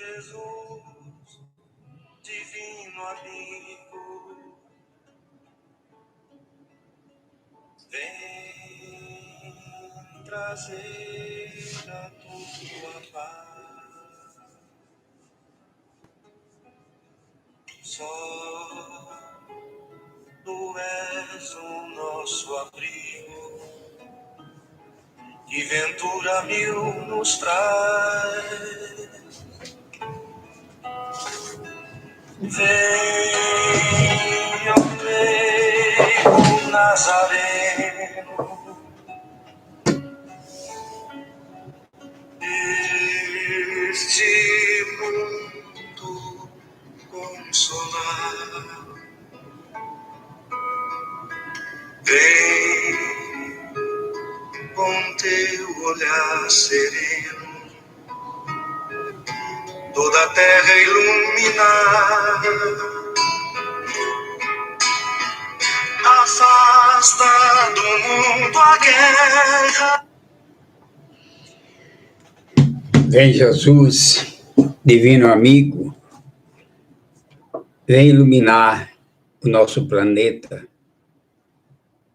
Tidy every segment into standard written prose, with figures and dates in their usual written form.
Jesus, divino amigo, vem trazer a tua paz. Só tu és o nosso abrigo, que ventura mil nos traz. Vem, ó meigo Nazareno, este mundo consolar. Vem com teu olhar sereno, toda a terra iluminar. Afasta do mundo a guerra. Vem, Jesus, divino amigo, vem iluminar o nosso planeta,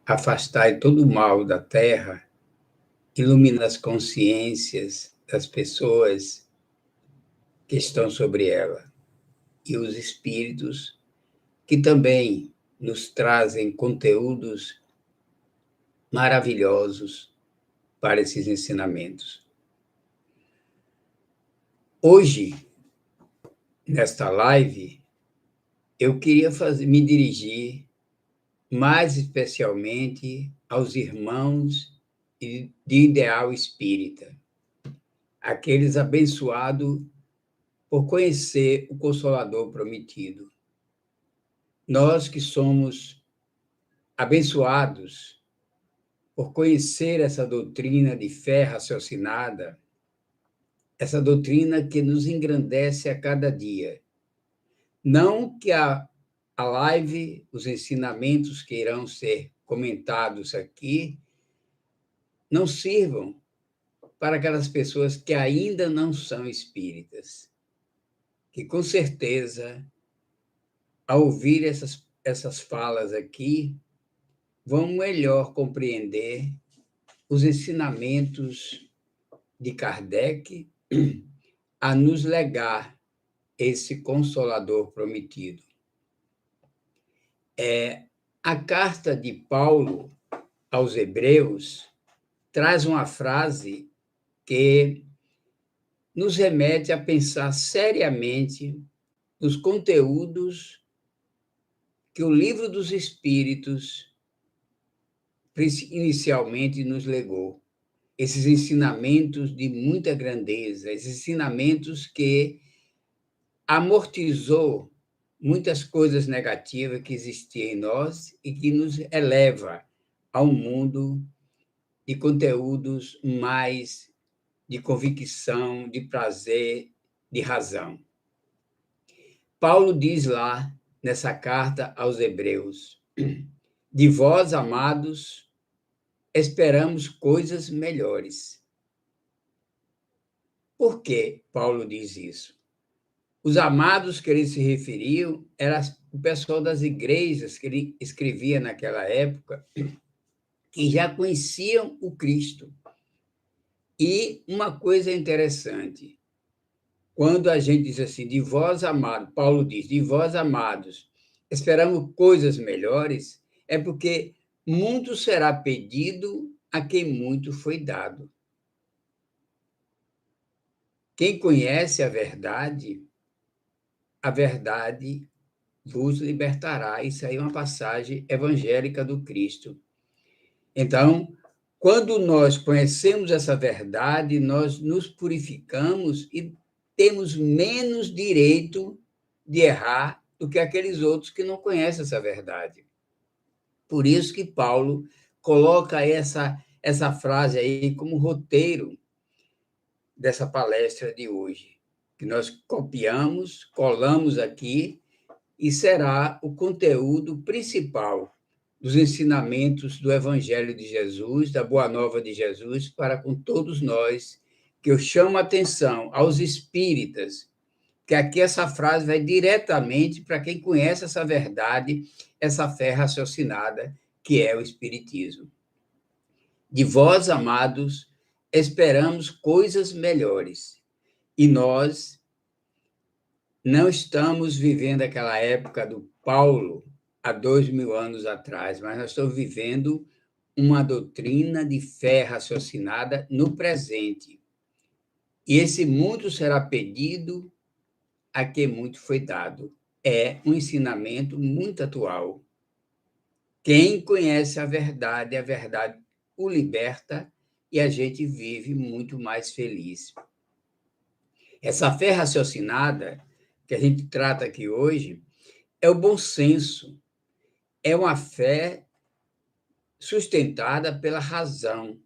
afastar todo o mal da terra, ilumina as consciências das pessoas que estão sobre ela e os espíritos que também nos trazem conteúdos maravilhosos para esses ensinamentos. Hoje, nesta live, eu queria me dirigir mais especialmente aos irmãos de ideal espírita, aqueles abençoados por conhecer o Consolador prometido. Nós que somos abençoados por conhecer essa doutrina de fé raciocinada, essa doutrina que nos engrandece a cada dia. Não que a live, os ensinamentos que irão ser comentados aqui, não sirvam para aquelas pessoas que ainda não são espíritas, que com certeza, ao ouvir essas falas aqui, vão melhor compreender os ensinamentos de Kardec a nos legar esse Consolador prometido. A carta de Paulo aos Hebreus traz uma frase que nos remete a pensar seriamente nos conteúdos que o Livro dos Espíritos inicialmente nos legou. Esses ensinamentos de muita grandeza, esses ensinamentos que amortizou muitas coisas negativas que existiam em nós e que nos eleva a um mundo de conteúdos mais de convicção, de prazer, de razão. Paulo diz lá, nessa carta aos Hebreus, de vós, amados, esperamos coisas melhores. Por que Paulo diz isso? Os amados que ele se referiu era o pessoal das igrejas que ele escrevia naquela época, que já conheciam o Cristo. E uma coisa interessante, quando a gente diz assim, de vós, amados, Paulo diz, de vós, amados, esperamos coisas melhores, é porque muito será pedido a quem muito foi dado. Quem conhece a verdade vos libertará. Isso aí é uma passagem evangélica do Cristo. Então, quando nós conhecemos essa verdade, nós nos purificamos e temos menos direito de errar do que aqueles outros que não conhecem essa verdade. Por isso que Paulo coloca essa frase aí como roteiro dessa palestra de hoje, que nós copiamos, colamos aqui, e será o conteúdo principal dos ensinamentos do Evangelho de Jesus, da Boa Nova de Jesus, para com todos nós, que eu chamo a atenção aos espíritas que aqui essa frase vai diretamente para quem conhece essa verdade, essa fé raciocinada, que é o Espiritismo. De vós, amados, esperamos coisas melhores. E nós não estamos vivendo aquela época do Paulo, há 2000 anos atrás, mas nós estamos vivendo uma doutrina de fé raciocinada no presente. E esse muito será pedido a quem muito foi dado. É um ensinamento muito atual. Quem conhece a verdade o liberta e a gente vive muito mais feliz. Essa fé raciocinada que a gente trata aqui hoje é o bom senso, é uma fé sustentada pela razão,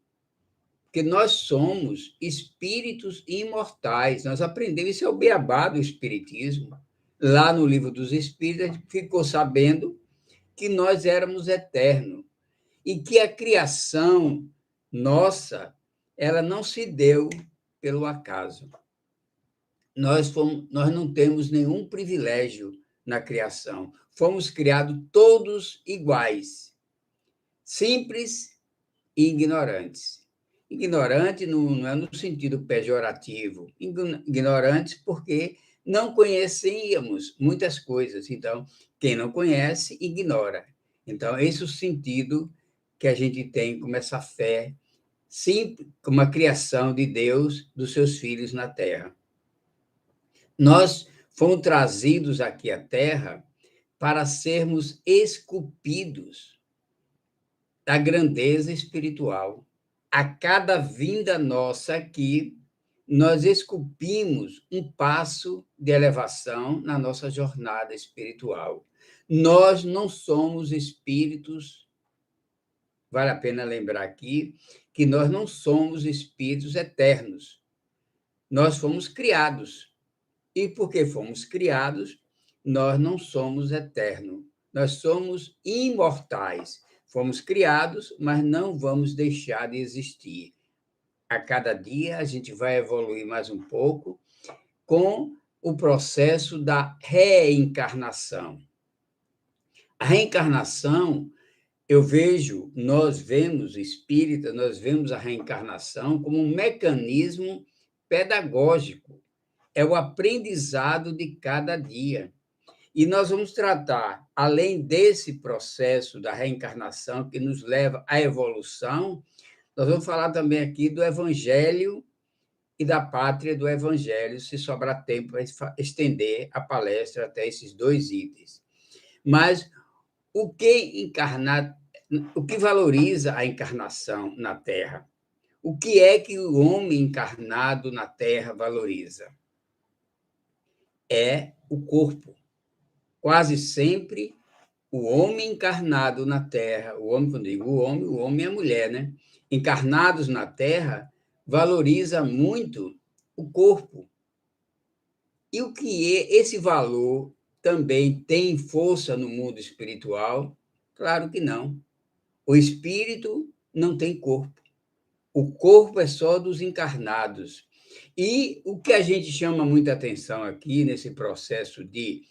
porque nós somos espíritos imortais. Nós aprendemos, isso é o beabá do Espiritismo. Lá no Livro dos Espíritos, a gente ficou sabendo que nós éramos eternos e que a criação nossa, ela não se deu pelo acaso. Nós não temos nenhum privilégio na criação. Fomos criados todos iguais, simples e ignorantes. Ignorante não é no sentido pejorativo, ignorantes porque não conhecíamos muitas coisas. Então, quem não conhece, ignora. Então, esse é o sentido que a gente tem como essa fé, simples, como a criação de Deus dos seus filhos na Terra. Nós fomos trazidos aqui à Terra para sermos esculpidos da grandeza espiritual. A cada vinda nossa aqui, nós esculpimos um passo de elevação na nossa jornada espiritual. Nós não somos espíritos, vale a pena lembrar aqui, que nós não somos espíritos eternos. Nós fomos criados. E porque fomos criados, nós não somos eternos. Nós somos imortais. Fomos criados, mas não vamos deixar de existir. A cada dia a gente vai evoluir mais um pouco com o processo da reencarnação. A reencarnação, nós vemos espírita, nós vemos a reencarnação como um mecanismo pedagógico. É o aprendizado de cada dia. E nós vamos tratar, além desse processo da reencarnação que nos leva à evolução, nós vamos falar também aqui do Evangelho e da pátria do Evangelho, se sobrar tempo para estender a palestra até esses 2 itens. Mas o que valoriza a encarnação na Terra? O que é que o homem encarnado na Terra valoriza? É o corpo. Quase sempre, o homem encarnado na Terra, o homem, quando digo o homem é a mulher, né? Encarnados na Terra, valoriza muito o corpo. E o que é esse valor também tem força no mundo espiritual? Claro que não. O espírito não tem corpo. O corpo é só dos encarnados. E o que a gente chama muita atenção aqui nesse processo de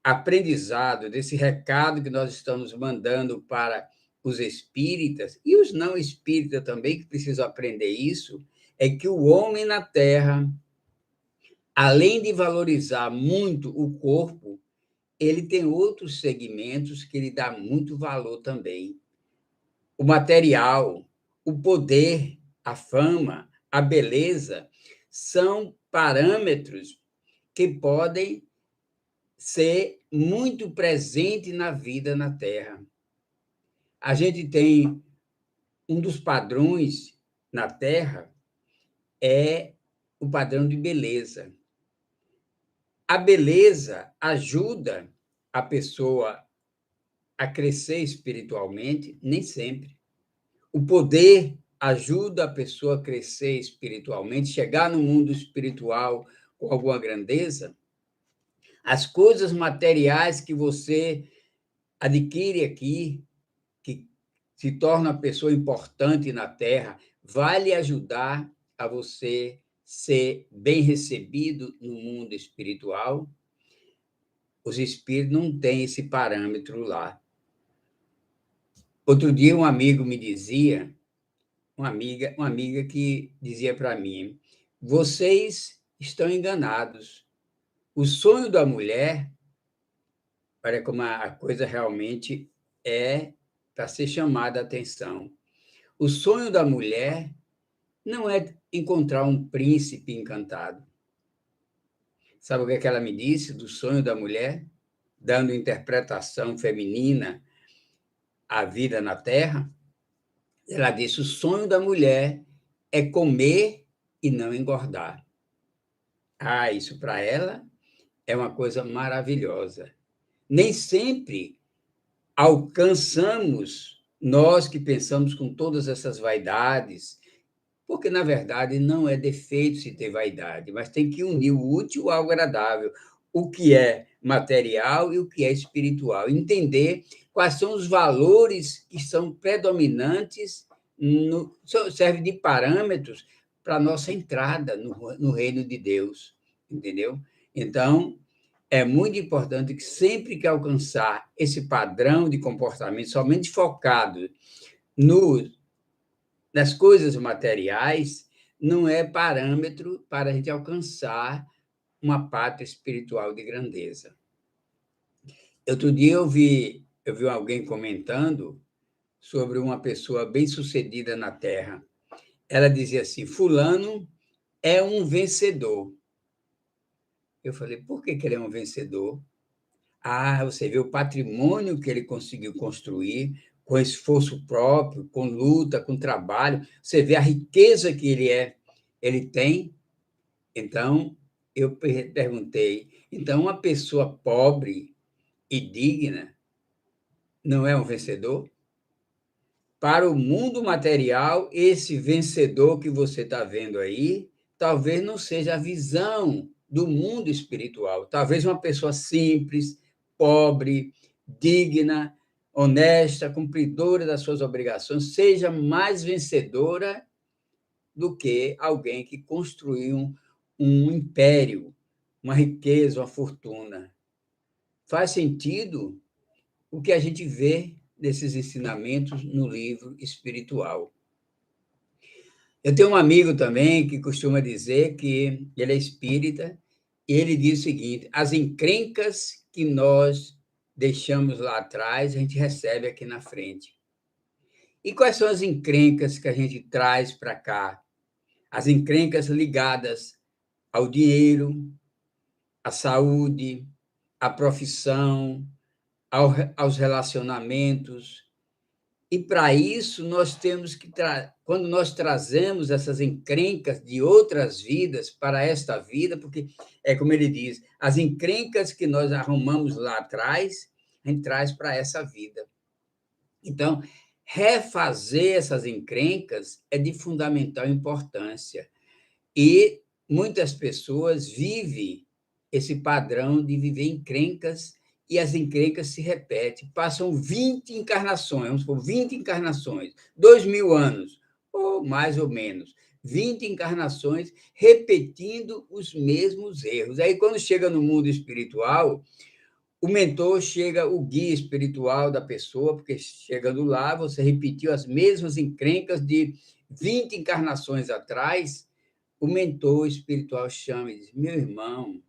aprendizado, desse recado que nós estamos mandando para os espíritas e os não espíritas também, que precisam aprender isso, é que o homem na Terra, além de valorizar muito o corpo, ele tem outros segmentos que ele dá muito valor também. O material, o poder, a fama, a beleza, são parâmetros que podem ser muito presente na vida na Terra. A gente tem um dos padrões na Terra é o padrão de beleza. A beleza ajuda a pessoa a crescer espiritualmente, nem sempre. O poder ajuda a pessoa a crescer espiritualmente, chegar no mundo espiritual com alguma grandeza. As coisas materiais que você adquire aqui, que se torna uma pessoa importante na Terra, vai lhe ajudar a você ser bem recebido no mundo espiritual, os espíritos não têm esse parâmetro lá. Outro dia, um amigo me dizia, uma amiga que dizia para mim: vocês estão enganados. O sonho da mulher, olha como a coisa realmente é para ser chamada a atenção. O sonho da mulher não é encontrar um príncipe encantado. Sabe o que é que ela me disse do sonho da mulher? Dando interpretação feminina à vida na Terra. Ela disse: o sonho da mulher é comer e não engordar. Ah, isso para ela é uma coisa maravilhosa. Nem sempre alcançamos, nós que pensamos com todas essas vaidades, porque, na verdade, não é defeito se ter vaidade, mas tem que unir o útil ao agradável, o que é material e o que é espiritual. Entender quais são os valores que são predominantes, serve de parâmetros para a nossa entrada no reino de Deus, entendeu? Então, é muito importante que sempre que alcançar esse padrão de comportamento somente focado no nas coisas materiais, não é parâmetro para a gente alcançar uma pátria espiritual de grandeza. Outro dia eu vi alguém comentando sobre uma pessoa bem-sucedida na Terra. Ela dizia assim: fulano é um vencedor. Eu falei: por que ele é um vencedor? Ah, você vê o patrimônio que ele conseguiu construir com esforço próprio, com luta, com trabalho. Você vê a riqueza que ele tem. Então, eu perguntei, então uma pessoa pobre e digna não é um vencedor? Para o mundo material, esse vencedor que você está vendo aí, talvez não seja a visão do mundo espiritual. Talvez uma pessoa simples, pobre, digna, honesta, cumpridora das suas obrigações, seja mais vencedora do que alguém que construiu um império, uma riqueza, uma fortuna. Faz sentido o que a gente vê desses ensinamentos no livro espiritual. Eu tenho um amigo também que costuma dizer que ele é espírita, e ele diz o seguinte: as encrencas que nós deixamos lá atrás, a gente recebe aqui na frente. E quais são as encrencas que a gente traz para cá? As encrencas ligadas ao dinheiro, à saúde, à profissão, aos relacionamentos. E para isso nós temos que, quando nós trazemos essas encrencas de outras vidas para esta vida, porque é como ele diz, as encrencas que nós arrumamos lá atrás, a gente traz para essa vida. Então, refazer essas encrencas é de fundamental importância. E muitas pessoas vivem esse padrão de viver encrencas e as encrencas se repetem. Passam 20 encarnações, vamos supor, 20 encarnações, 2000 anos, ou mais ou menos, 20 encarnações repetindo os mesmos erros. Aí, quando chega no mundo espiritual, o mentor chega, o guia espiritual da pessoa, porque chegando lá, você repetiu as mesmas encrencas de 20 encarnações atrás. O mentor espiritual chama e diz: meu irmão,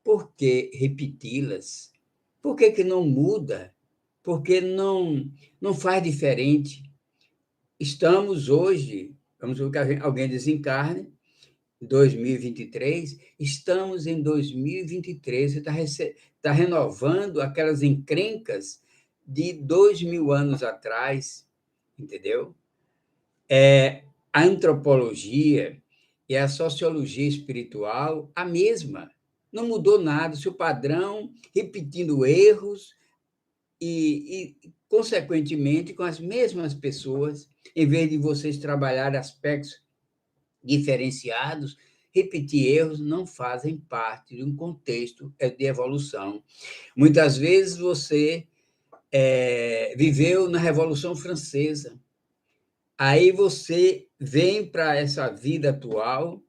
por que repeti-las? Por que não muda? Por que não faz diferente? Estamos hoje, vamos supor que alguém desencarne, 2023, estamos em 2023, você está renovando aquelas encrencas de 2000 anos atrás, entendeu? A antropologia e a sociologia espiritual, a mesma. Não mudou nada, o seu padrão, repetindo erros consequentemente, com as mesmas pessoas, em vez de vocês trabalharem aspectos diferenciados, repetir erros não fazem parte de um contexto de evolução. Muitas vezes você viveu na Revolução Francesa, aí você vem para essa vida atual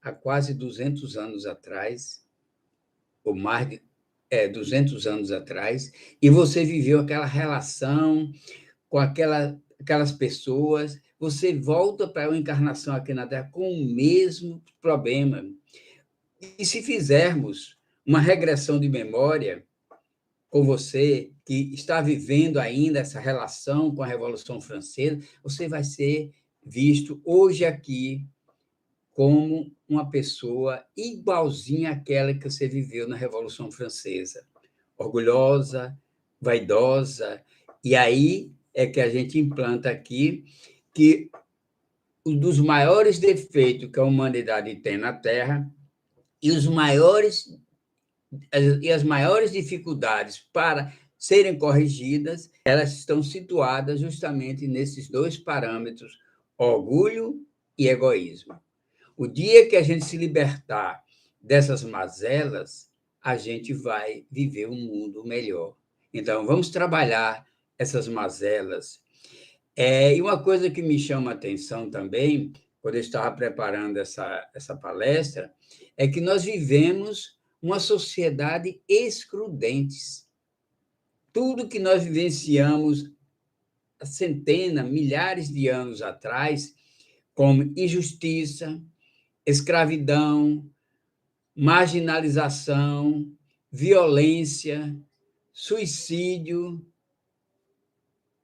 há quase 200 anos atrás, ou mais de 200 anos atrás, e você viveu aquela relação com aquelas pessoas, você volta para uma encarnação aqui na Terra com o mesmo problema. E se fizermos uma regressão de memória com você, que está vivendo ainda essa relação com a Revolução Francesa, você vai ser visto hoje aqui como uma pessoa igualzinha àquela que você viveu na Revolução Francesa. Orgulhosa, vaidosa. E aí é que a gente implanta aqui que um dos maiores defeitos que a humanidade tem na Terra e as maiores dificuldades para serem corrigidas, elas estão situadas justamente nesses dois parâmetros, orgulho e egoísmo. O dia que a gente se libertar dessas mazelas, a gente vai viver um mundo melhor. Então, vamos trabalhar essas mazelas. E uma coisa que me chama a atenção também, quando eu estava preparando essa palestra, é que nós vivemos uma sociedade excludentes. Tudo que nós vivenciamos há centenas, milhares de anos atrás, como injustiça, escravidão, marginalização, violência, suicídio.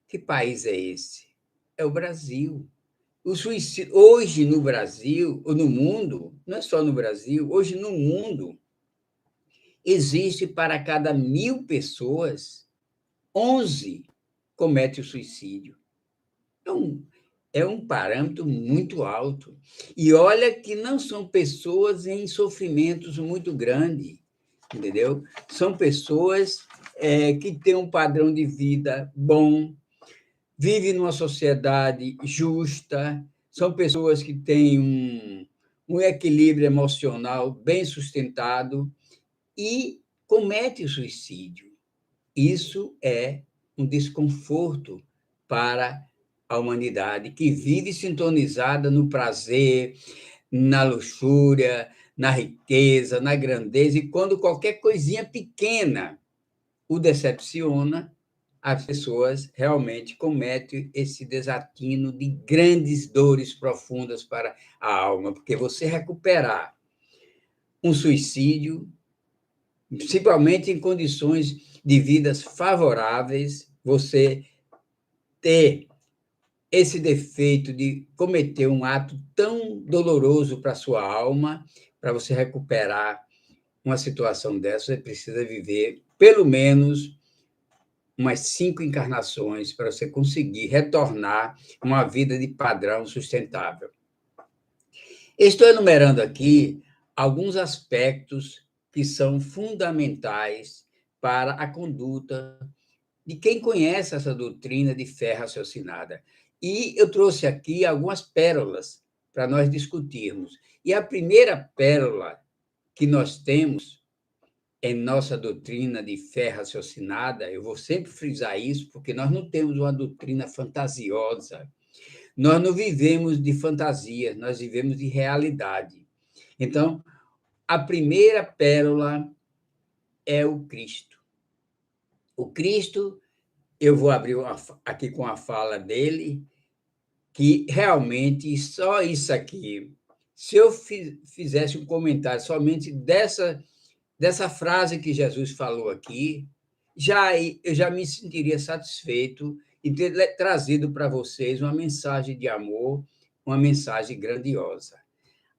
Que país é esse? É o Brasil. O suicídio, hoje no Brasil, ou no mundo, não é só no Brasil, hoje no mundo, existe para cada 1.000 pessoas, 11 cometem o suicídio. É um parâmetro muito alto. E olha que não são pessoas em sofrimentos muito grandes, entendeu? São pessoas que têm um padrão de vida bom, vivem numa sociedade justa, são pessoas que têm um equilíbrio emocional bem sustentado e cometem o suicídio. Isso é um desconforto para a humanidade, que vive sintonizada no prazer, na luxúria, na riqueza, na grandeza, e quando qualquer coisinha pequena o decepciona, as pessoas realmente cometem esse desatino de grandes dores profundas para a alma, porque você recuperar um suicídio, principalmente em condições de vidas favoráveis, você ter esse defeito de cometer um ato tão doloroso para a sua alma, para você recuperar uma situação dessa, você precisa viver pelo menos umas 5 encarnações para você conseguir retornar uma vida de padrão sustentável. Estou enumerando aqui alguns aspectos que são fundamentais para a conduta de quem conhece essa doutrina de fé raciocinada. E eu trouxe aqui algumas pérolas para nós discutirmos. E a primeira pérola que nós temos em nossa doutrina de fé raciocinada, eu vou sempre frisar isso, porque nós não temos uma doutrina fantasiosa. Nós não vivemos de fantasia, nós vivemos de realidade. Então, a primeira pérola é o Cristo. O Cristo, eu vou abrir aqui com a fala dele, que realmente só isso aqui, se eu fizesse um comentário somente dessa frase que Jesus falou aqui, eu já me sentiria satisfeito em ter trazido para vocês uma mensagem de amor, uma mensagem grandiosa.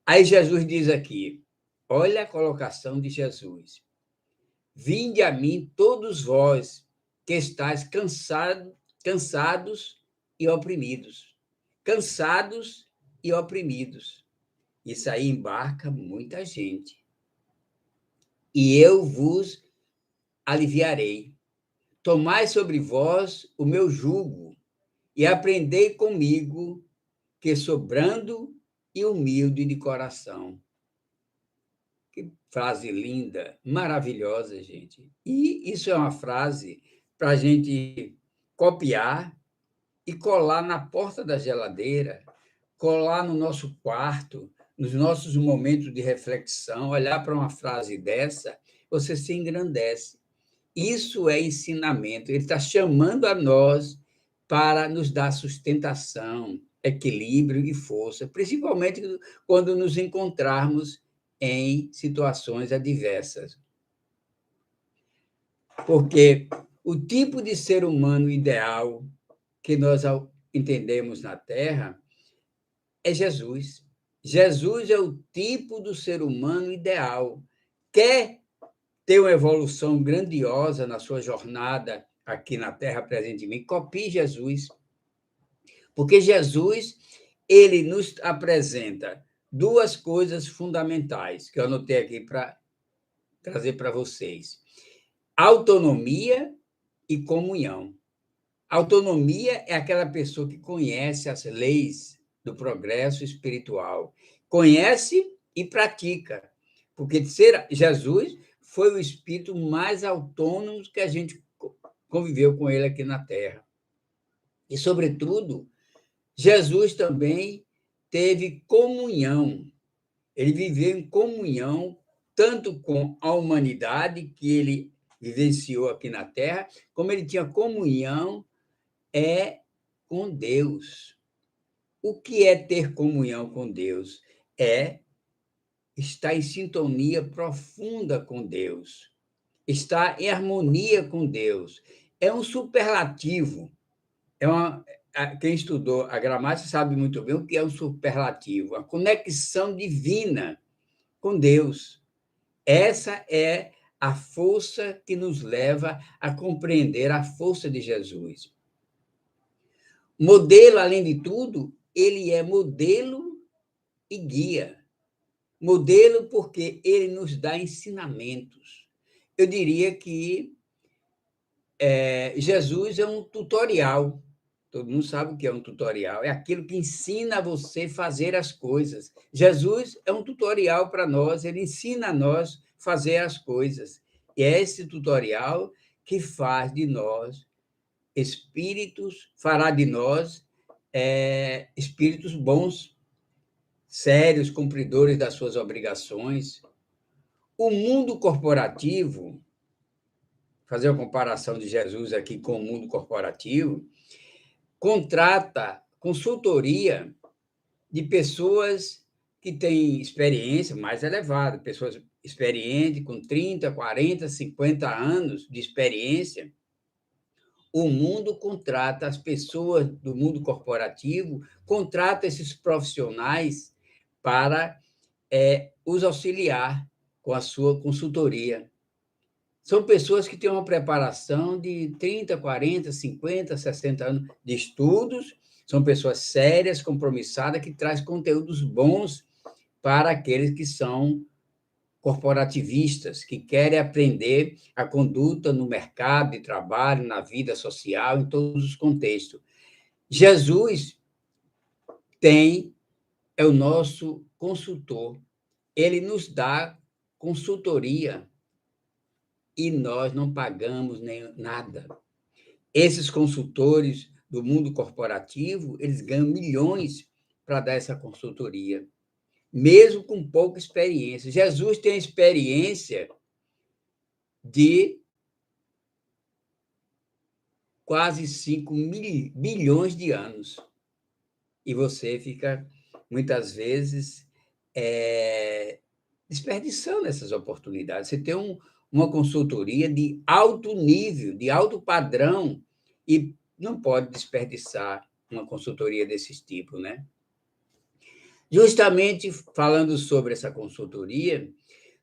Aí Jesus diz aqui, olha a colocação de Jesus. Vinde a mim todos vós que estáis cansados e oprimidos. Cansados e oprimidos. Isso aí embarca muita gente. E eu vos aliviarei. Tomai sobre vós o meu jugo e aprendei comigo, que sou brando e humilde de coração. Que frase linda, maravilhosa, gente. E isso é uma frase para a gente copiar e colar na porta da geladeira, colar no nosso quarto, nos nossos momentos de reflexão, olhar para uma frase dessa, você se engrandece. Isso é ensinamento. Ele está chamando a nós para nos dar sustentação, equilíbrio e força, principalmente quando nos encontrarmos em situações adversas. Porque o tipo de ser humano ideal que nós entendemos na Terra é Jesus. Jesus é o tipo do ser humano ideal. Quer ter uma evolução grandiosa na sua jornada aqui na Terra presentemente, copie Jesus. Porque Jesus, ele nos apresenta duas coisas fundamentais que eu anotei aqui para trazer para vocês: autonomia e comunhão. Autonomia é aquela pessoa que conhece as leis do progresso espiritual, conhece e pratica, porque Jesus foi o espírito mais autônomo que a gente conviveu com ele aqui na Terra. E, sobretudo, Jesus também teve comunhão. Ele viveu em comunhão tanto com a humanidade que ele vivenciou aqui na Terra, como ele tinha comunhão com Deus. O que é ter comunhão com Deus? É estar em sintonia profunda com Deus, estar em harmonia com Deus. É um superlativo. Quem estudou a gramática sabe muito bem o que é um superlativo, a conexão divina com Deus. Essa é a força que nos leva a compreender a força de Jesus. Modelo, além de tudo, ele é modelo e guia. Modelo porque ele nos dá ensinamentos. Eu diria que Jesus é um tutorial. Todo mundo sabe o que é um tutorial. É aquilo que ensina a você a fazer as coisas. Jesus é um tutorial para nós, ele ensina a nós a fazer as coisas. E é esse tutorial que faz de nós espíritos, fará de nós espíritos bons, sérios, cumpridores das suas obrigações. O mundo corporativo, fazer uma comparação de Jesus aqui com o mundo corporativo, contrata consultoria de pessoas que têm experiência mais elevada, pessoas experientes com 30, 40, 50 anos de experiência. O mundo contrata as pessoas do mundo corporativo, contrata esses profissionais para os auxiliar com a sua consultoria. São pessoas que têm uma preparação de 30, 40, 50, 60 anos de estudos, são pessoas sérias, compromissadas, que trazem conteúdos bons para aqueles que são corporativistas, que querem aprender a conduta no mercado de trabalho, na vida social, em todos os contextos. Jesus é o nosso consultor, ele nos dá consultoria e nós não pagamos nem nada. Esses consultores do mundo corporativo, eles ganham milhões para dar essa consultoria, mesmo com pouca experiência. Jesus tem experiência de quase 5 bilhões de anos. E você fica, muitas vezes, desperdiçando essas oportunidades. Você tem uma consultoria de alto nível, de alto padrão, e não pode desperdiçar uma consultoria desse tipo, né? Justamente falando sobre essa consultoria,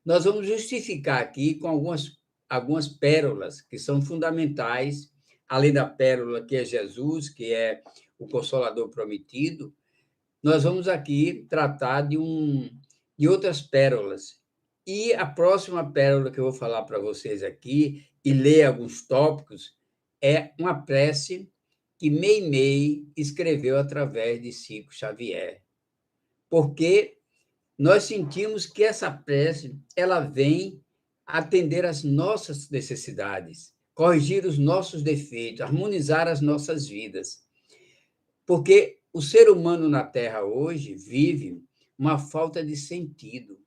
nós vamos justificar aqui com algumas pérolas que são fundamentais, além da pérola que é Jesus, que é o Consolador prometido, nós vamos aqui tratar de outras pérolas. E a próxima pérola que eu vou falar para vocês aqui, e ler alguns tópicos, é uma prece que Meimei escreveu através de Chico Xavier. Porque nós sentimos que essa prece ela vem atender às nossas necessidades, corrigir os nossos defeitos, harmonizar as nossas vidas. Porque o ser humano na Terra hoje vive uma falta de sentido.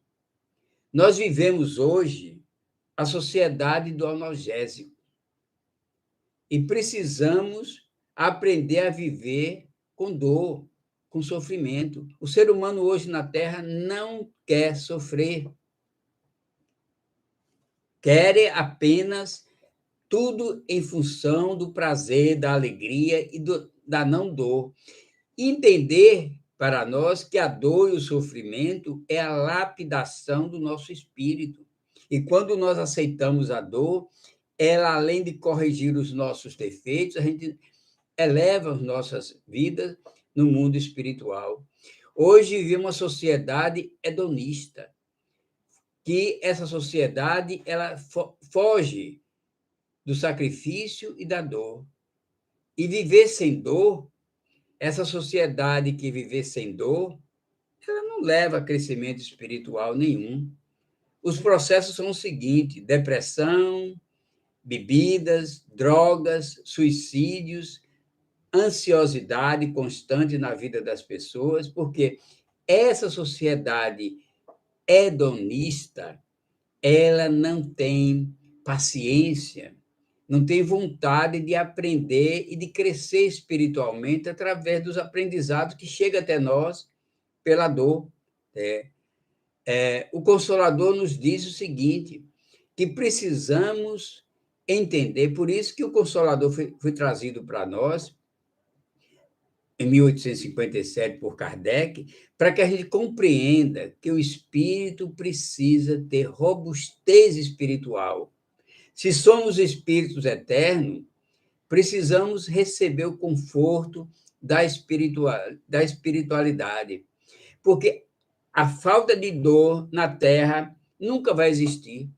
Nós vivemos hoje a sociedade do analgésico e precisamos aprender a viver com dor, com sofrimento. O ser humano hoje na Terra não quer sofrer, quer apenas tudo em função do prazer, da alegria e da não dor. Entender para nós que a dor e o sofrimento é a lapidação do nosso espírito. E quando nós aceitamos a dor, ela, além de corrigir os nossos defeitos, a gente eleva as nossas vidas no mundo espiritual. Hoje vivemos uma sociedade hedonista, que essa sociedade ela foge do sacrifício e da dor. E viver sem dor, essa sociedade que viver sem dor, ela não leva a crescimento espiritual nenhum. Os processos são o seguinte: depressão, bebidas, drogas, suicídios, ansiosidade constante na vida das pessoas, porque essa sociedade hedonista, ela não tem paciência, não tem vontade de aprender e de crescer espiritualmente através dos aprendizados que chegam até nós pela dor. O Consolador nos diz o seguinte, que precisamos entender, por isso que o Consolador foi trazido para nós, em 1857, por Kardec, para que a gente compreenda que o espírito precisa ter robustez espiritual. Se somos espíritos eternos, precisamos receber o conforto da espiritualidade, porque a falta de dor na Terra nunca vai existir.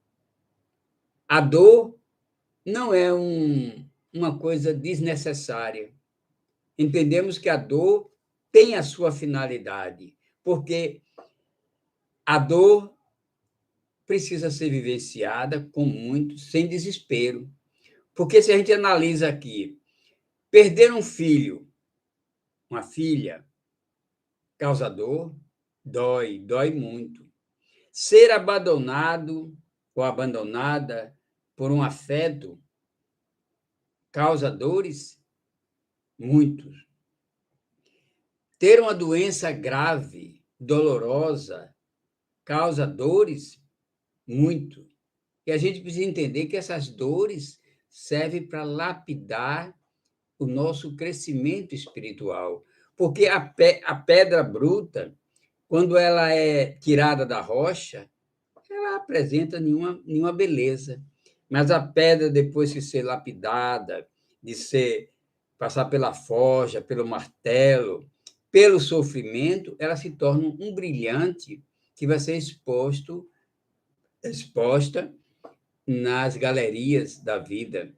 A dor não é uma coisa desnecessária. Entendemos que a dor tem a sua finalidade, porque a dor precisa ser vivenciada com muito, sem desespero. Porque se a gente analisa aqui, perder um filho, uma filha, causa dor, dói muito. Ser abandonado ou abandonada por um afeto causa dores, muitos. Ter uma doença grave, dolorosa, causa dores, muito. E a gente precisa entender que essas dores servem para lapidar o nosso crescimento espiritual. Porque a pedra bruta, quando ela é tirada da rocha, ela apresenta nenhuma beleza. Mas a pedra, depois de ser lapidada, de ser passar pela forja, pelo martelo, pelo sofrimento, ela se torna um brilhante que vai ser exposta nas galerias da vida.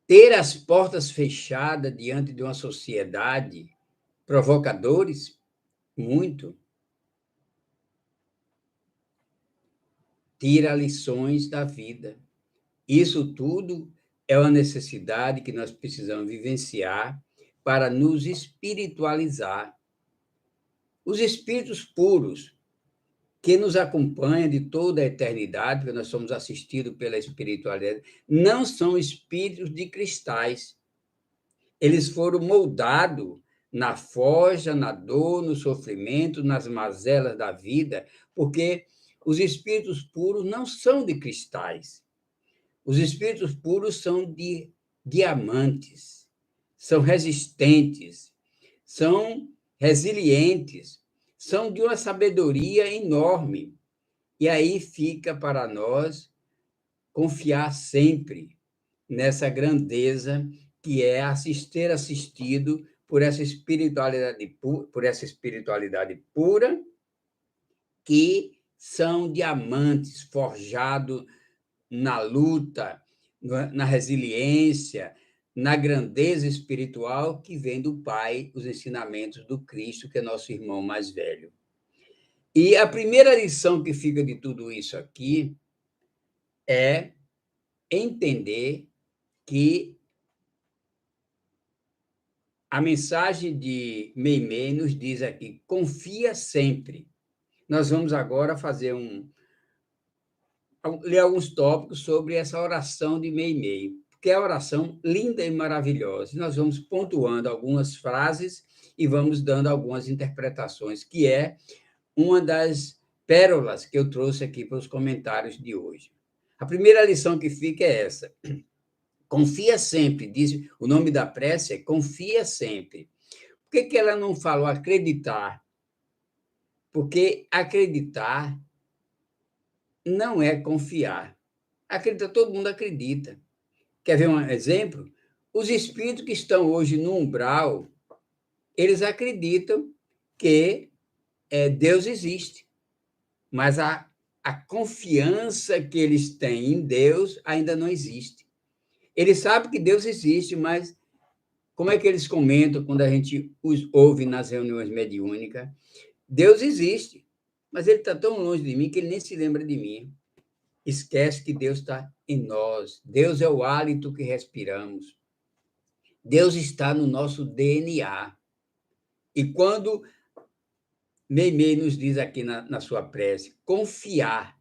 Ter as portas fechadas diante de uma sociedade provocadores, muito. Tira lições da vida. Isso tudo é uma necessidade que nós precisamos vivenciar para nos espiritualizar. Os espíritos puros que nos acompanham de toda a eternidade, porque nós somos assistidos pela espiritualidade, não são espíritos de cristais. Eles foram moldados na forja, na dor, no sofrimento, nas mazelas da vida, porque os espíritos puros não são de cristais. Os espíritos puros são de diamantes, são resistentes, são resilientes, são de uma sabedoria enorme. E aí fica para nós confiar sempre nessa grandeza que é ser assistido por essa espiritualidade pura, que são diamantes forjados na luta, na resiliência, na grandeza espiritual que vem do Pai, os ensinamentos do Cristo, que é nosso irmão mais velho. E a primeira lição que fica de tudo isso aqui é entender que A mensagem de Meimei nos diz aqui: confia sempre. Nós vamos agora fazer ler alguns tópicos sobre essa oração de Meimei, porque é uma oração linda e maravilhosa. Nós vamos pontuando algumas frases e vamos dando algumas interpretações, que é uma das pérolas que eu trouxe aqui para os comentários de hoje. A primeira lição que fica é essa: confia sempre, diz o nome da prece é confia sempre. Por que ela não falou acreditar? Porque acreditar não é confiar. Acreditar, todo mundo acredita. Quer ver um exemplo? Os espíritos que estão hoje no umbral, eles acreditam que Deus existe, mas a confiança que eles têm em Deus ainda não existe. Eles sabem que Deus existe, mas como é que eles comentam quando a gente os ouve nas reuniões mediúnicas? Deus existe, mas ele está tão longe de mim que ele nem se lembra de mim. Esquece que Deus está em nós. Deus é o hálito que respiramos. Deus está no nosso DNA. E quando Meimei nos diz aqui na sua prece, confiar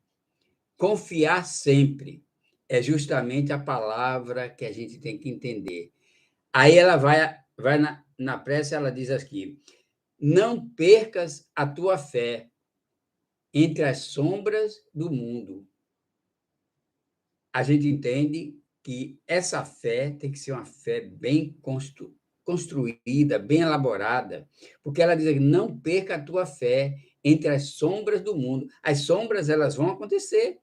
sempre, é justamente a palavra que a gente tem que entender. Aí ela vai na prece, ela diz aqui: não percas a tua fé entre as sombras do mundo. A gente entende que essa fé tem que ser uma fé bem construída, bem elaborada, porque ela diz aqui: não perca a tua fé entre as sombras do mundo. As sombras, elas vão acontecer,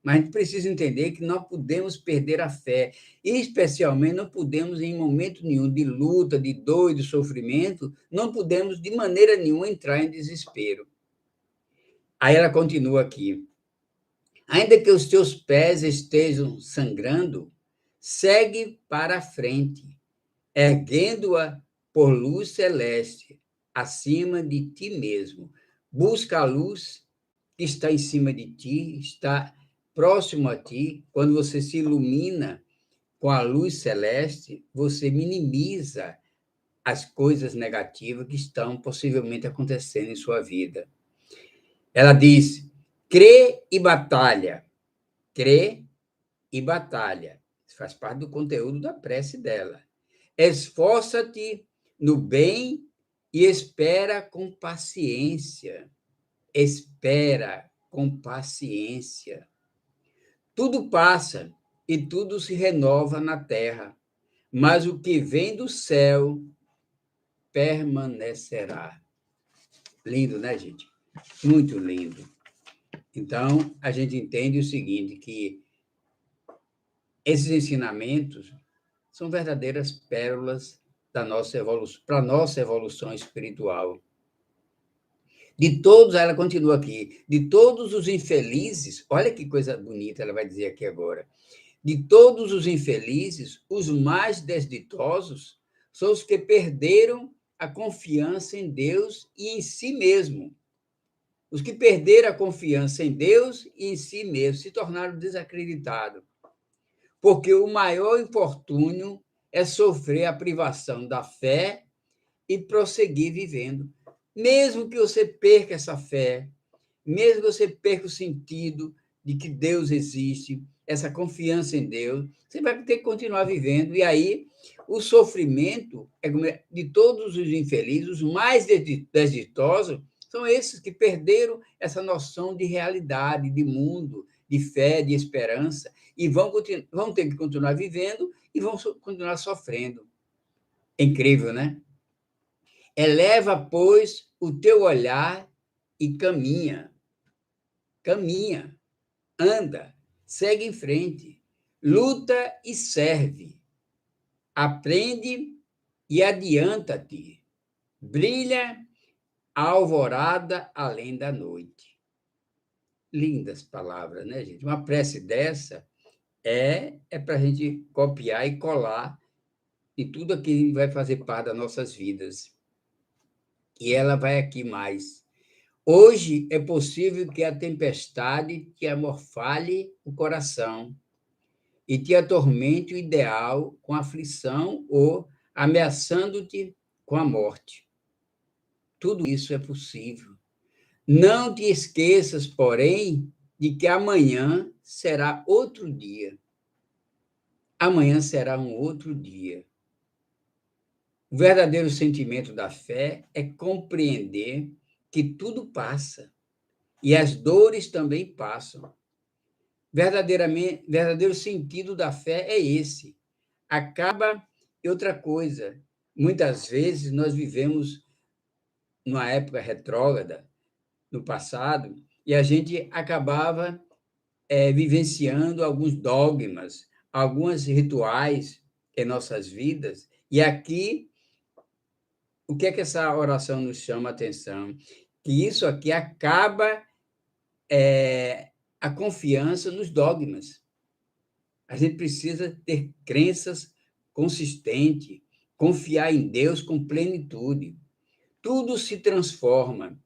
mas a gente precisa entender que não podemos perder a fé, e especialmente não podemos, em momento nenhum de luta, de dor e de sofrimento, não podemos de maneira nenhuma entrar em desespero. Aí ela continua aqui: ainda que os teus pés estejam sangrando, segue para a frente, erguendo-a por luz celeste, acima de ti mesmo. Busca a luz que está em cima de ti, está próximo a ti. Quando você se ilumina com a luz celeste, você minimiza as coisas negativas que estão possivelmente acontecendo em sua vida. Ela diz: crê e batalha. Crê e batalha. Isso faz parte do conteúdo da prece dela. Esforça-te no bem e espera com paciência. Espera com paciência. Tudo passa e tudo se renova na terra, mas o que vem do céu permanecerá. Lindo, né, gente? Muito lindo. Então, a gente entende o seguinte, que esses ensinamentos são verdadeiras pérolas da nossa evolução, para a nossa evolução espiritual. De todos, ela continua aqui, de todos os infelizes, olha que coisa bonita ela vai dizer aqui agora, de todos os infelizes, os mais desditosos são os que perderam a confiança em Deus e em si mesmo. Os que perderam a confiança em Deus e em si mesmo se tornaram desacreditados. Porque o maior infortúnio é sofrer a privação da fé e prosseguir vivendo. Mesmo que você perca essa fé, mesmo que você perca o sentido de que Deus existe, essa confiança em Deus, você vai ter que continuar vivendo. E aí, o sofrimento de todos os infelizes, os mais desditosos, são esses que perderam essa noção de realidade, de mundo, de fé, de esperança, e vão ter que continuar vivendo e vão continuar sofrendo. É incrível, né? Eleva, pois, o teu olhar e caminha. Caminha, anda, segue em frente, luta e serve. Aprende e adianta-te. Brilha a alvorada além da noite. Lindas palavras, né, gente? Uma prece dessa é para a gente copiar e colar de tudo aquilo que vai fazer parte das nossas vidas. E ela vai aqui mais. Hoje é possível que a tempestade te amorfale o coração e te atormente o ideal com aflição ou ameaçando-te com a morte. Tudo isso é possível. Não te esqueças, porém, de que amanhã será outro dia. Amanhã será um outro dia. O verdadeiro sentimento da fé é compreender que tudo passa e as dores também passam. Verdadeiro sentido da fé é esse. Acaba e outra coisa. Muitas vezes nós vivemos numa época retrógrada, no passado, e a gente acabava vivenciando alguns dogmas, alguns rituais em nossas vidas. E aqui, o que é que essa oração nos chama a atenção? Que isso aqui acaba a confiança nos dogmas. A gente precisa ter crenças consistentes, confiar em Deus com plenitude. Tudo se transforma.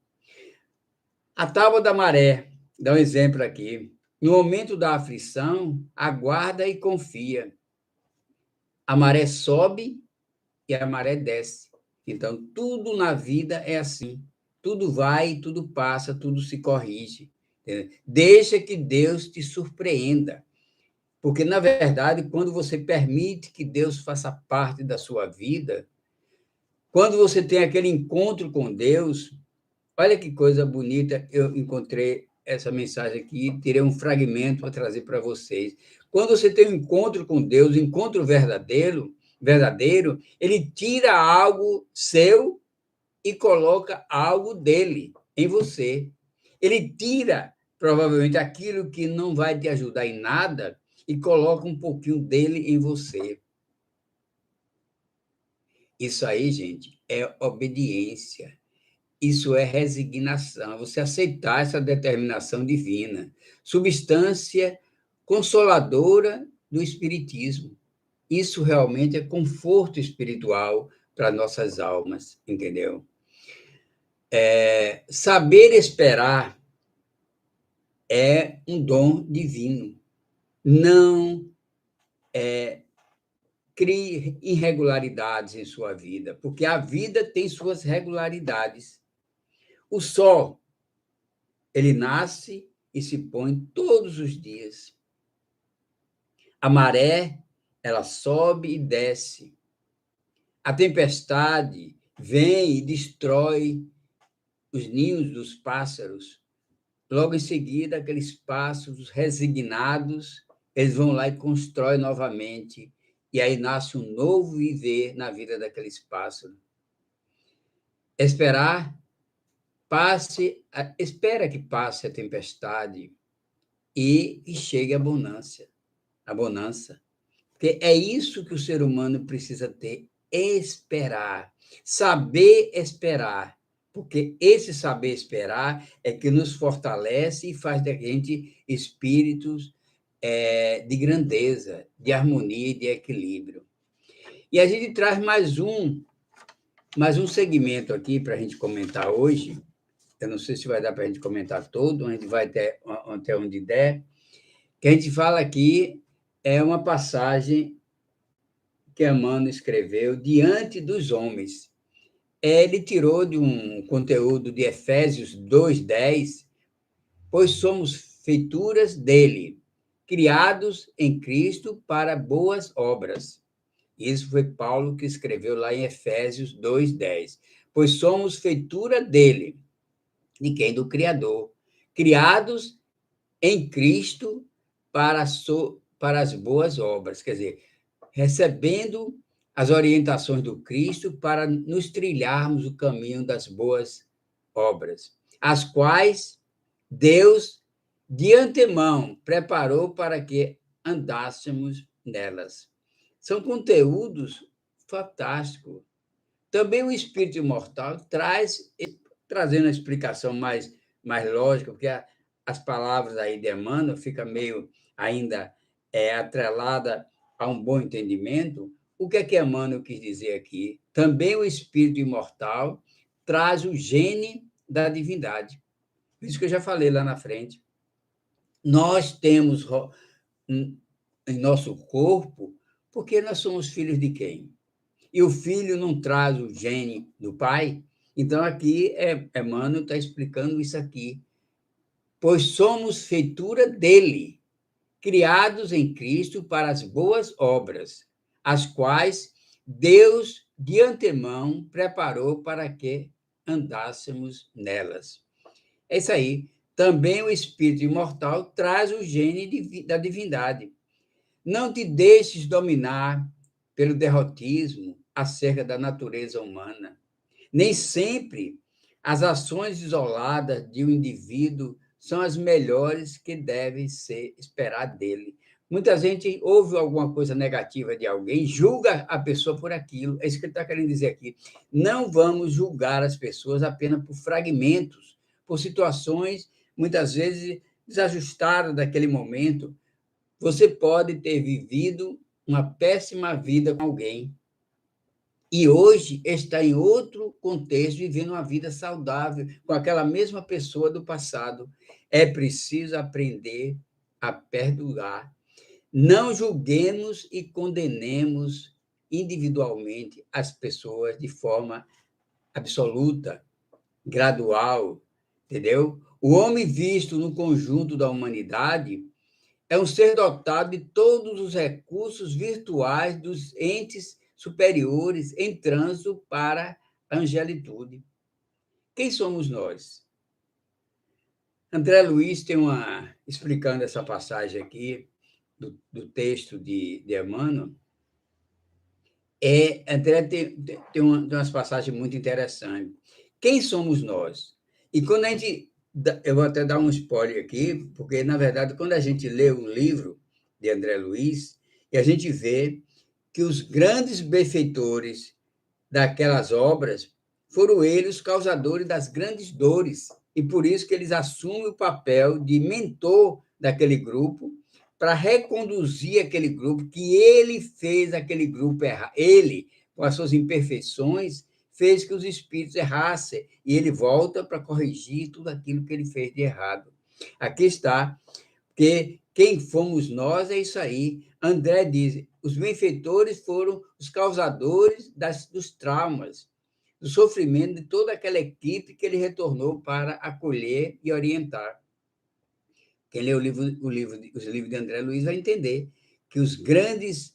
A tábua da maré, dá um exemplo aqui. No momento da aflição, aguarda e confia. A maré sobe e a maré desce. Então, tudo na vida é assim. Tudo vai, tudo passa, tudo se corrige. Entendeu? Deixa que Deus te surpreenda. Porque, na verdade, quando você permite que Deus faça parte da sua vida, quando você tem aquele encontro com Deus, olha que coisa bonita, eu encontrei essa mensagem aqui, tirei um fragmento para trazer para vocês. Quando você tem um encontro com Deus, um encontro verdadeiro, ele tira algo seu e coloca algo dele em você. Ele tira, provavelmente, aquilo que não vai te ajudar em nada e coloca um pouquinho dele em você. Isso aí, gente, é obediência. Isso é resignação, você aceitar essa determinação divina, substância consoladora do Espiritismo. Isso realmente é conforto espiritual para nossas almas, entendeu? Saber esperar é um dom divino. Não crie irregularidades em sua vida, porque a vida tem suas regularidades. O sol, ele nasce e se põe todos os dias. A maré, ela sobe e desce. A tempestade vem e destrói os ninhos dos pássaros. Logo em seguida, aqueles pássaros resignados, eles vão lá e constroem novamente. E aí nasce um novo viver na vida daqueles pássaros. Espera que passe a tempestade e chegue a bonança. A bonança. Porque é isso que o ser humano precisa ter, esperar, saber esperar. Porque esse saber esperar é que nos fortalece e faz da gente espíritos de grandeza, de harmonia e de equilíbrio. E a gente traz mais um segmento aqui para a gente comentar hoje. Eu não sei se vai dar para a gente comentar todo, a gente vai até onde der. Que a gente fala aqui é uma passagem que Emmanuel escreveu diante dos homens. Ele tirou de um conteúdo de Efésios 2:10, pois somos feituras dele, criados em Cristo para boas obras. Isso foi Paulo que escreveu lá em Efésios 2:10. Pois somos feitura dele, de quem? Do Criador, criados em Cristo para as boas obras. Quer dizer, recebendo as orientações do Cristo para nos trilharmos o caminho das boas obras, as quais Deus, de antemão, preparou para que andássemos nelas. São conteúdos fantásticos. Também o Espírito Imortal trazendo a explicação mais lógica, porque as palavras aí de Emmanuel fica meio ainda atrelada a um bom entendimento. O que Emmanuel quis dizer aqui? Também o espírito imortal traz o gene da divindade. Isso que eu já falei lá na frente. Nós temos em nosso corpo, porque nós somos filhos de quem? e o filho não traz o gene do pai. Então, aqui, Emmanuel está explicando isso aqui. Pois somos feitura dele, criados em Cristo para as boas obras, as quais Deus de antemão preparou para que andássemos nelas. É isso aí. Também o espírito imortal traz o gene da divindade. Não te deixes dominar pelo derrotismo acerca da natureza humana. Nem sempre as ações isoladas de um indivíduo são as melhores que devem ser esperadas dele. Muita gente ouve alguma coisa negativa de alguém, julga a pessoa por aquilo. É isso que ele está querendo dizer aqui. Não vamos julgar as pessoas apenas por fragmentos, por situações, muitas vezes, desajustadas daquele momento. Você pode ter vivido uma péssima vida com alguém, e hoje está em outro contexto, vivendo uma vida saudável com aquela mesma pessoa do passado. É preciso aprender a perdoar. Não julguemos e condenemos individualmente as pessoas de forma absoluta, gradual, entendeu? O homem visto no conjunto da humanidade é um ser dotado de todos os recursos virtuais dos entes superiores em trânsito para a angelitude. Quem somos nós? André Luiz tem explicando essa passagem aqui do texto de Emmanuel. André tem umas passagens muito interessantes. Quem somos nós? E quando a gente. Eu vou até dar um spoiler aqui, porque, na verdade, quando a gente lê o livro de André Luiz, e a gente vê que os grandes benfeitores daquelas obras foram eles os causadores das grandes dores, e por isso que eles assumem o papel de mentor daquele grupo, para reconduzir aquele grupo, que ele fez aquele grupo errar. Ele, com as suas imperfeições, fez que os espíritos errassem, e ele volta para corrigir tudo aquilo que ele fez de errado. Aqui está, porque quem fomos nós é isso aí. André diz, os benfeitores foram os causadores dos traumas, do sofrimento de toda aquela equipe que ele retornou para acolher e orientar. Quem lê os livros de André Luiz vai entender que os grandes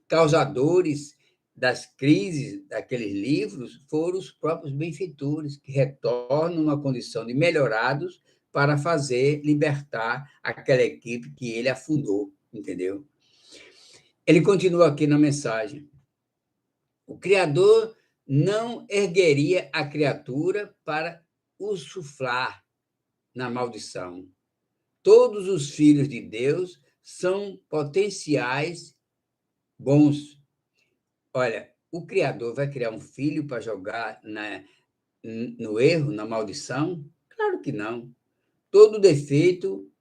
causadores das crises daqueles livros foram os próprios benfeitores, que retornam numa condição de melhorados para libertar aquela equipe que ele afundou, entendeu? Ele continua aqui na mensagem. O Criador não ergueria a criatura para o suflar na maldição. Todos os filhos de Deus são potenciais bons. Olha, o Criador vai criar um filho para jogar no erro, na maldição? Claro que não. Todo defeito,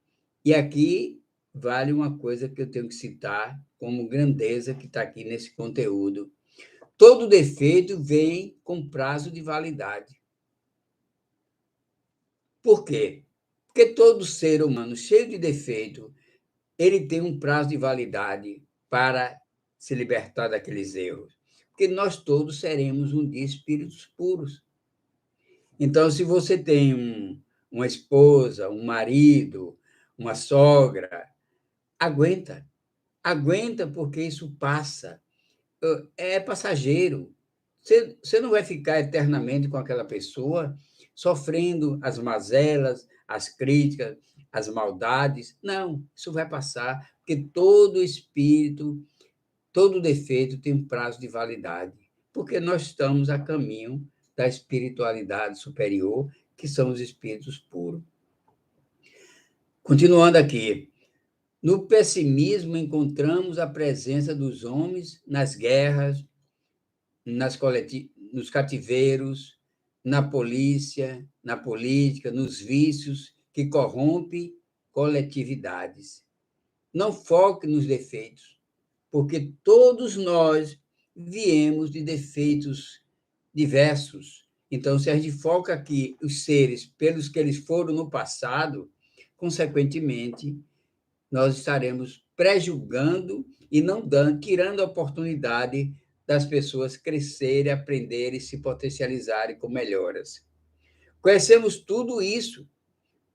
e aqui vale uma coisa que eu tenho que citar como grandeza que está aqui nesse conteúdo. Todo defeito vem com prazo de validade. Por quê? Porque todo ser humano cheio de defeito, ele tem um prazo de validade para se libertar daqueles erros. Porque nós todos seremos um dia espíritos puros. Então, se você tem uma esposa, um marido, uma sogra, aguenta. Aguenta porque isso passa. É passageiro. Você não vai ficar eternamente com aquela pessoa sofrendo as mazelas, as críticas, as maldades. Não, isso vai passar, porque todo espírito, todo defeito tem um prazo de validade, porque nós estamos a caminho da espiritualidade superior, que são os espíritos puros. Continuando aqui. No pessimismo, encontramos a presença dos homens nas guerras, nos cativeiros, na polícia, na política, nos vícios que corrompem coletividades. Não foque nos defeitos, porque todos nós viemos de defeitos diversos. Então, se a gente foca aqui os seres pelos que eles foram no passado, consequentemente, nós estaremos pré-julgando e não tirando a oportunidade das pessoas crescerem, aprenderem e se potencializarem com melhoras. Conhecemos tudo isso.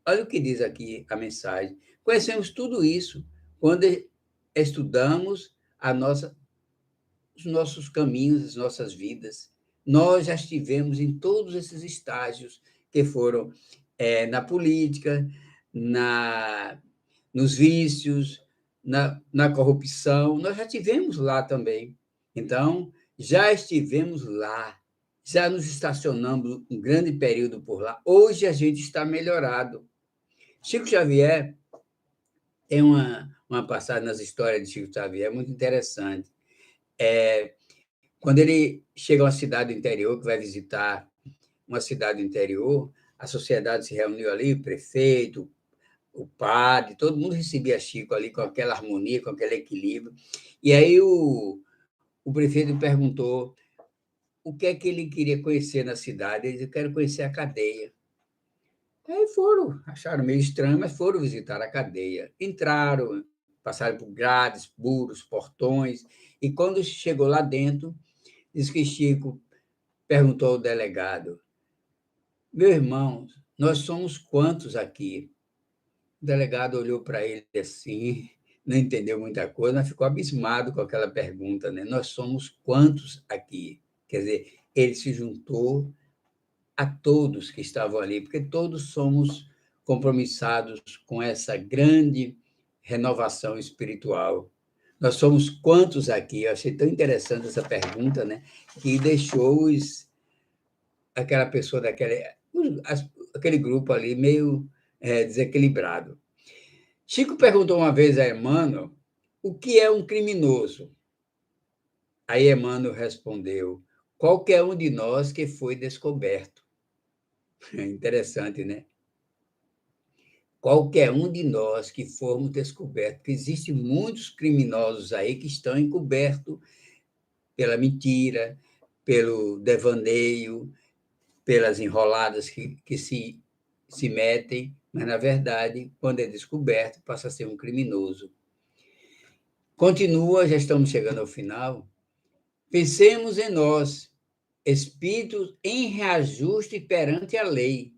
Olha o que diz aqui a mensagem. Conhecemos tudo isso quando estudamos os nossos caminhos, as nossas vidas. Nós já estivemos em todos esses estágios que foram na política, na, nos vícios, na corrupção. Nós já estivemos lá também. Então, já estivemos lá, já nos estacionamos um grande período por lá. Hoje a gente está melhorado. Chico Xavier tem uma passagem nas histórias de Chico Xavier muito interessante. Quando ele chega a uma cidade do interior, que vai visitar uma cidade do interior, a sociedade se reuniu ali, o prefeito, o padre, todo mundo recebia Chico ali com aquela harmonia, com aquele equilíbrio. E aí o prefeito perguntou o que é que ele queria conhecer na cidade. Ele disse: eu quero conhecer a cadeia. Aí foram, acharam meio estranho, mas foram visitar a cadeia. Entraram, passaram por grades, muros, portões, e quando chegou lá dentro, diz que Chico perguntou ao delegado: meu irmão, nós somos quantos aqui? O delegado olhou para ele assim, não entendeu muita coisa, mas ficou abismado com aquela pergunta, né? Nós somos quantos aqui? Quer dizer, ele se juntou a todos que estavam ali, porque todos somos compromissados com essa grande renovação espiritual. Nós somos quantos aqui? Eu achei tão interessante essa pergunta, né? Que deixou aquela pessoa aquele grupo ali meio desequilibrado. Chico perguntou uma vez a Emmanuel o que é um criminoso. Aí Emmanuel respondeu: qualquer um de nós que foi descoberto. É interessante, né? Qualquer um de nós que formos descobertos, porque existem muitos criminosos aí que estão encobertos pela mentira, pelo devaneio, pelas enroladas que se metem, mas, na verdade, quando é descoberto, passa a ser um criminoso. Continua, já estamos chegando ao final. Pensemos em nós, espíritos em reajuste perante a lei,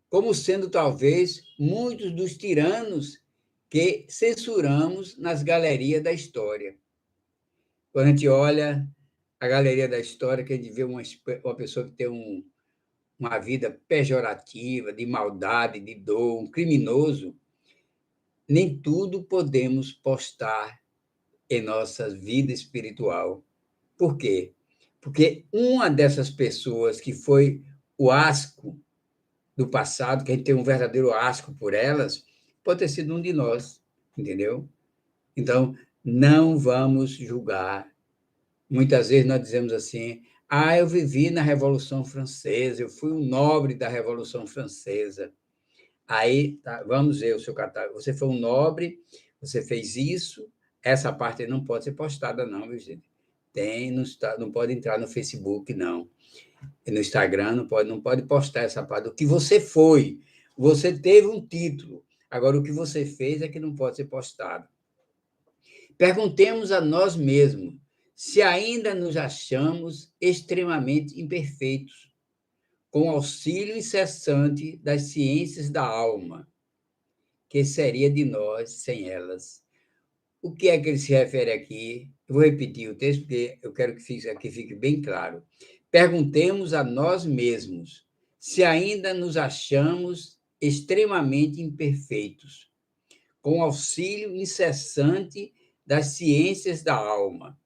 como sendo talvez muitos dos tiranos que censuramos nas galerias da história. Quando a gente olha a galeria da história, que a gente vê uma pessoa que tem uma vida pejorativa, de maldade, de dor, um criminoso, nem tudo podemos postar em nossa vida espiritual. Por quê? Porque uma dessas pessoas que foi o asco do passado, que a gente tem um verdadeiro asco por elas, pode ter sido um de nós, entendeu? Então, não vamos julgar. Muitas vezes nós dizemos assim: eu vivi na Revolução Francesa, eu fui um nobre da Revolução Francesa. Aí, tá, vamos ver o seu catálogo. Você foi um nobre, você fez isso, essa parte não pode ser postada, não, viu, gente? Não pode entrar no Facebook, não. E no Instagram não pode postar essa parte. O que você foi, você teve um título. Agora, o que você fez é que não pode ser postado. Perguntemos a nós mesmos se ainda nos achamos extremamente imperfeitos, com auxílio incessante das ciências da alma, que seria de nós sem elas. O que é que ele se refere aqui? Eu vou repetir o texto, porque eu quero que aqui fique bem claro. Perguntemos a nós mesmos se ainda nos achamos extremamente imperfeitos, com auxílio incessante das ciências da alma.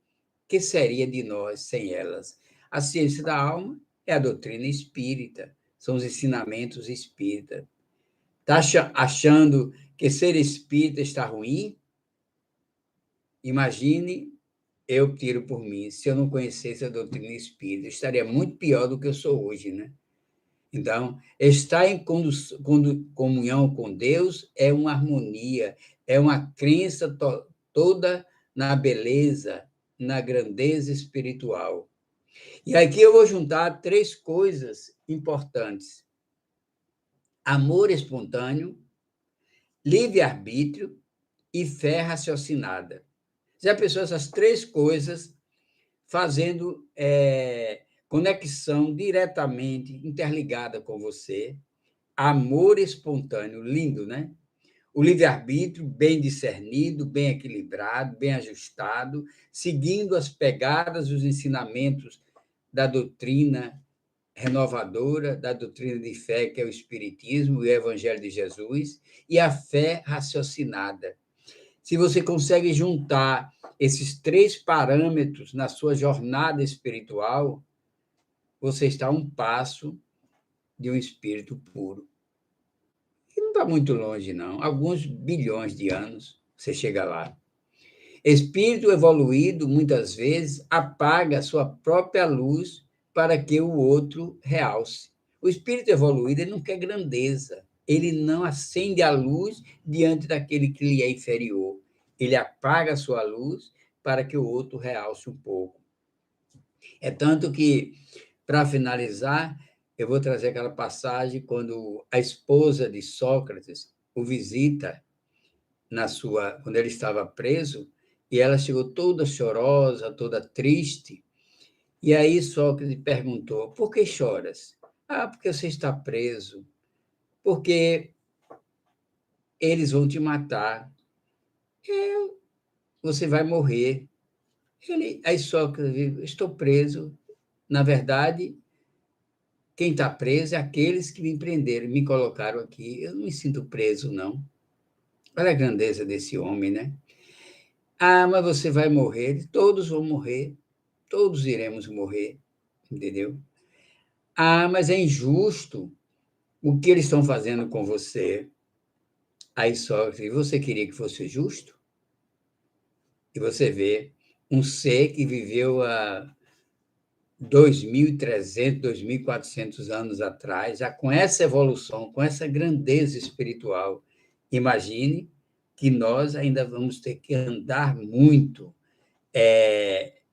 Que seria de nós sem elas? A ciência da alma é a doutrina espírita, são os ensinamentos espíritas. Está achando que ser espírita está ruim? Imagine, eu tiro por mim, se eu não conhecesse a doutrina espírita, eu estaria muito pior do que eu sou hoje, né? Então, estar em comunhão com Deus é uma harmonia, é uma crença toda na beleza, na grandeza espiritual. E aqui eu vou juntar 3 coisas importantes: amor espontâneo, livre-arbítrio e fé raciocinada. Já pensou essas 3 coisas fazendo conexão diretamente interligada com você, amor espontâneo, lindo, né? O livre-arbítrio bem discernido, bem equilibrado, bem ajustado, seguindo as pegadas, os ensinamentos da doutrina renovadora, da doutrina de fé, que é o Espiritismo e o Evangelho de Jesus, e a fé raciocinada. Se você consegue juntar esses três parâmetros na sua jornada espiritual, você está a um passo de um espírito puro. E não está muito longe, não. Alguns bilhões de anos você chega lá. Espírito evoluído, muitas vezes, apaga a sua própria luz para que o outro realce. O espírito evoluído ele não quer grandeza. Ele não acende a luz diante daquele que lhe é inferior. Ele apaga a sua luz para que o outro realce um pouco. É tanto que, para finalizar, eu vou trazer aquela passagem quando a esposa de Sócrates o visita quando ele estava preso, e ela chegou toda chorosa, toda triste. E aí Sócrates perguntou: por que choras? Ah, porque você está preso, porque eles vão te matar, você vai morrer. Aí Sócrates diz: estou preso. Na verdade, quem está preso é aqueles que me prenderam, me colocaram aqui. Eu não me sinto preso, não. Olha a grandeza desse homem, né? Ah, mas você vai morrer. Todos vão morrer. Todos iremos morrer, entendeu? Ah, mas é injusto o que eles estão fazendo com você. Aí Sócrates, você queria que fosse justo? E você vê um ser que viveu há 2.300, 2.400 anos atrás, já com essa evolução, com essa grandeza espiritual. Imagine que nós ainda vamos ter que andar muito,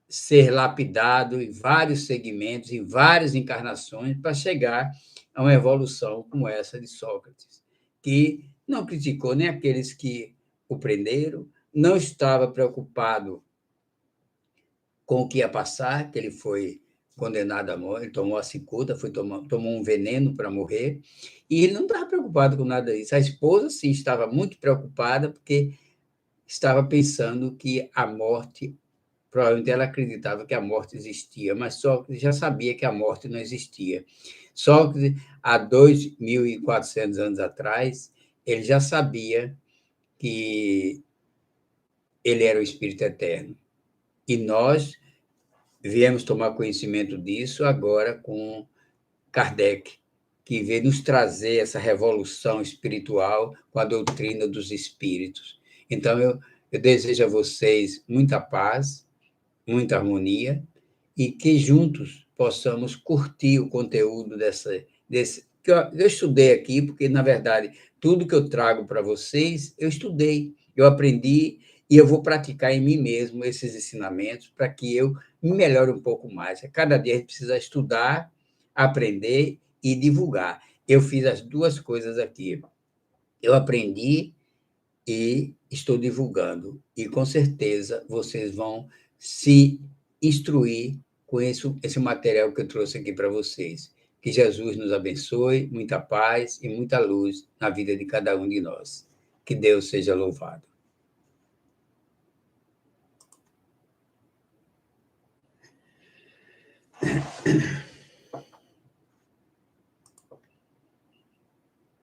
ser lapidado em vários segmentos, em várias encarnações, para chegar a uma evolução como essa de Sócrates, que não criticou nem aqueles que o prenderam, não estava preocupado com o que ia passar, que ele foi condenado à morte, ele tomou a cicuta, tomou um veneno para morrer, e ele não estava preocupado com nada disso. A esposa, sim, estava muito preocupada, porque estava pensando que a morte, provavelmente ela acreditava que a morte existia, mas Sócrates já sabia que a morte não existia. Sócrates, há 2.400 anos atrás, ele já sabia que ele era o Espírito Eterno. E nós viemos tomar conhecimento disso agora com Kardec, que veio nos trazer essa revolução espiritual com a doutrina dos espíritos. Então, eu desejo a vocês muita paz, muita harmonia, e que juntos possamos curtir o conteúdo desse que eu estudei aqui, porque, na verdade, tudo que eu trago para vocês, eu estudei, eu aprendi, e eu vou praticar em mim mesmo esses ensinamentos para que eu me melhore um pouco mais. A cada dia a gente precisa estudar, aprender e divulgar. Eu fiz as duas coisas aqui. Eu aprendi e estou divulgando. E, com certeza, vocês vão se instruir com esse material que eu trouxe aqui para vocês. Que Jesus nos abençoe, muita paz e muita luz na vida de cada um de nós. Que Deus seja louvado.